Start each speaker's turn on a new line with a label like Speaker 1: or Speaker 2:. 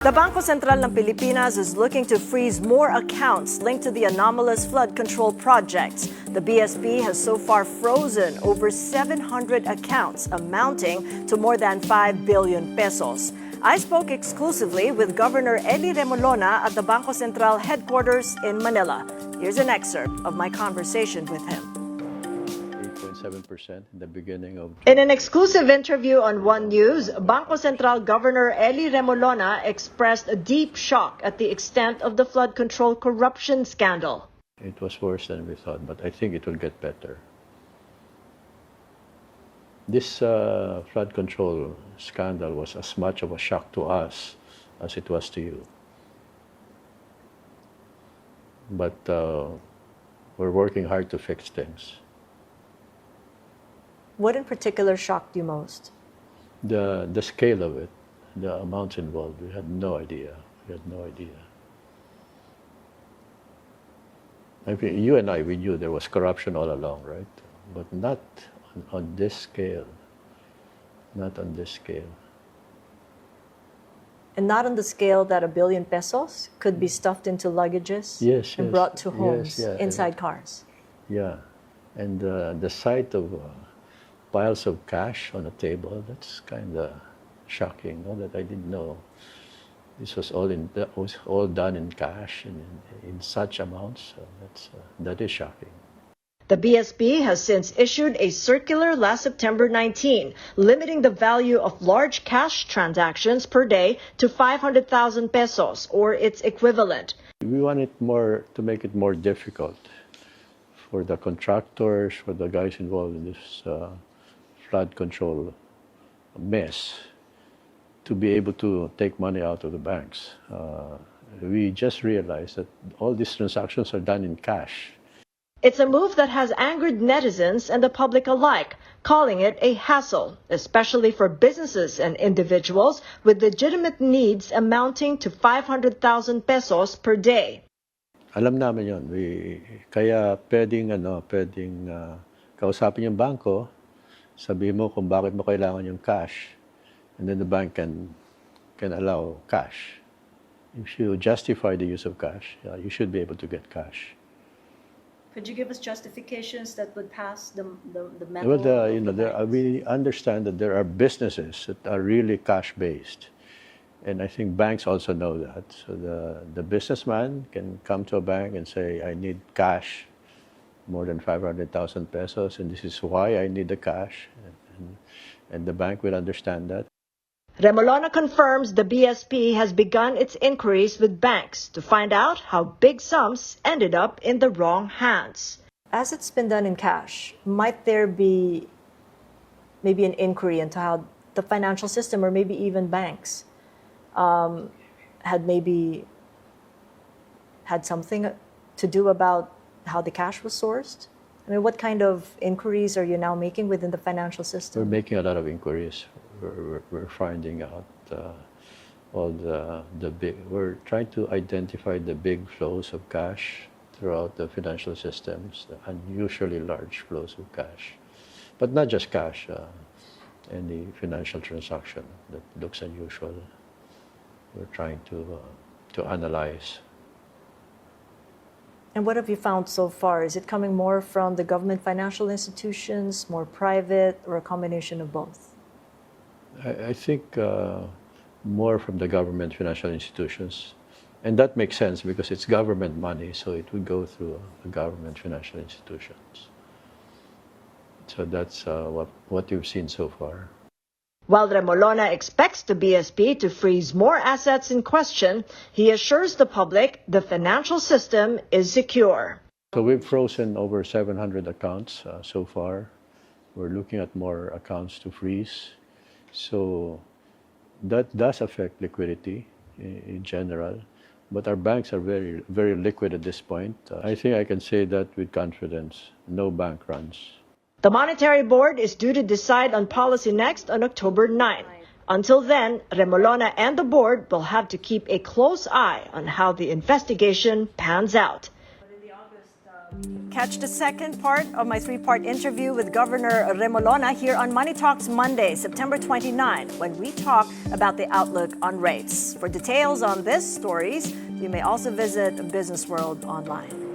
Speaker 1: The Bangko Sentral ng Pilipinas is looking to freeze more accounts linked to the anomalous flood control projects. The BSP has so far frozen over 700 accounts amounting to more than 5 billion pesos. I spoke exclusively with Governor Eli Remolona at the Bangko Sentral headquarters in Manila. Here's an excerpt of my conversation with him.
Speaker 2: 8.7% in the beginning of...
Speaker 1: In an exclusive interview on One News, Bangko Sentral Governor Eli Remolona expressed a deep shock at the extent of the flood control corruption scandal.
Speaker 2: It was worse than we thought, but I think it will get better. This flood control scandal was as much of a shock to us as it was to you. But we're working hard to fix things.
Speaker 1: What in particular shocked you most?
Speaker 2: The scale of it, the amounts involved, we had no idea. We had no idea. I mean, you and I, we knew there was corruption all along, right? But not on this scale. Not on this scale.
Speaker 1: And not on the scale that 1 billion pesos could be stuffed into luggages and brought to homes inside cars.
Speaker 2: Yeah, and the sight of piles of cash on a table, that's kind of shocking, no? That I didn't know. This was all done in cash and in such amounts. So that is shocking.
Speaker 1: The BSP has since issued a circular last September 19, limiting the value of large cash transactions per day to 500,000 pesos, or its equivalent.
Speaker 2: We want it to make it more difficult for the contractors, for the guys involved in this flood control mess, to be able to take money out of the banks. We just realized that all these transactions are done in cash.
Speaker 1: It's a move that has angered netizens and the public alike, calling it a hassle, especially for businesses and individuals with legitimate needs amounting to 500,000 pesos per day.
Speaker 2: Alam namin yun. Kaya pwedeng kausapin yung bangko, sabihin mo kung bakit mo kailangan yung cash, and then the bank can allow cash. If you justify the use of cash, you should be able to get cash.
Speaker 3: Could you give us justifications that would pass the memo?
Speaker 2: Well, we understand that there are businesses that are really cash-based, and I think banks also know that. So the businessman can come to a bank and say, I need cash, more than 500,000 pesos, and this is why I need the cash, and the bank will understand that.
Speaker 1: Remolona confirms the BSP has begun its inquiries with banks to find out how big sums ended up in the wrong hands. As it's been done in cash, might there be maybe an inquiry into how the financial system or maybe even banks had something to do about how the cash was sourced? I mean, what kind of inquiries are you now making within the financial system?
Speaker 2: We're making a lot of inquiries. We're finding out we're trying to identify the big flows of cash throughout the financial systems, the unusually large flows of cash. But not just cash, any financial transaction that looks unusual, we're trying to analyze.
Speaker 1: And what have you found so far? Is it coming more from the government financial institutions, more private, or a combination of both?
Speaker 2: I think more from the government financial institutions. And that makes sense because it's government money, so it would go through the government financial institutions. So that's what you've seen so far.
Speaker 1: While Remolona expects the BSP to freeze more assets in question, he assures the public the financial system is secure.
Speaker 2: So we've frozen over 700 accounts so far. We're looking at more accounts to freeze. So that does affect liquidity in general, but our banks are very, very liquid at this point. I think I can say that with confidence, no bank runs.
Speaker 1: The Monetary Board is due to decide on policy next on October 9. Until then, Remolona and the board will have to keep a close eye on how the investigation pans out.
Speaker 3: But in the August
Speaker 1: Catch the second part of my three-part interview with Governor Remolona here on Money Talks Monday, September 29, when we talk about the outlook on rates. For details on these stories, you may also visit Business World online.